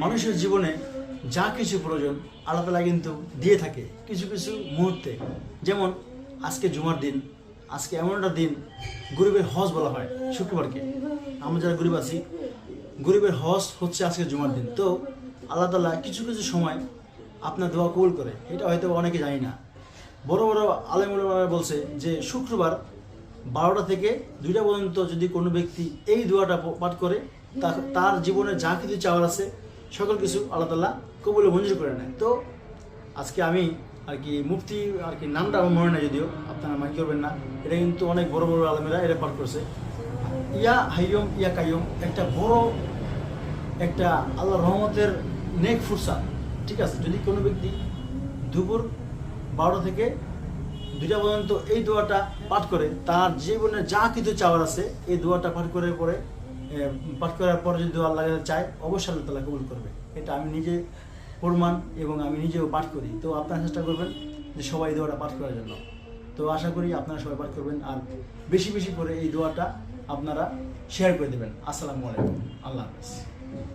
মানুষের জীবনে যা কিছু প্রয়োজন আল্লাহ তাআলা কিন্তু দিয়ে থাকে কিছু কিছু মুহূর্তে। যেমন আজকে জুমার দিন, আজকে এমন একটা দিন গরিবের হজ বলা হয় শুক্রবারকে। আমরা যারা গরিব আছি, গরিবের হজ হচ্ছে আজকে জুমার দিন। তো আল্লাহ তাআলা কিছু কিছু সময় আপনার দোয়া কবুল করে, এটা হয়তো অনেকে জানি না। বড় বড় আলেম ওলামারা বলছে যে শুক্রবার 12টা থেকে 2টা পর্যন্ত যদি কোনো ব্যক্তি এই দোয়াটা পাঠ করে তার জীবনে যা কিছু চাওয়ার আছে সকল কিছু আল্লাহ তাআলা কবুল ও মঞ্জুর করে নেয়। তো আজকে আমি মুফতি নামটা আমার মনে নাই, যদিও আপনারা মাইন্ড করবেন না, এটা কিন্তু অনেক বড় বড় আলেমেরা এটা পাঠ করছে। ইয়া হাইয়ুম ইয়া কাইয়ুম একটা বড় একটা আল্লাহ রহমতের নেক ফুরসাত। ঠিক আছে, যদি কোনো ব্যক্তি দুপুর 12টা থেকে 2টা পর্যন্ত এই দোয়াটা পাঠ করে তার জীবনে যা কিছু চাওয়ার আছে এই দোয়াটা পাঠ করার পরে যদি আল্লাহ চায় অবশ্যই আল্লাহ তাআলা কবুল করবে। এটা আমি নিজে প্রমাণ এবং আমি নিজেও পাঠ করি। তো আপনারা চেষ্টা করবেন যে সবাই এই দোয়াটা পাঠ করার জন্য। তো আশা করি আপনারা সবাই পাঠ করবেন আর বেশি বেশি করে এই দোয়াটা আপনারা শেয়ার করে দেবেন। আসসালামু আলাইকুম, আল্লাহ হাফেজ।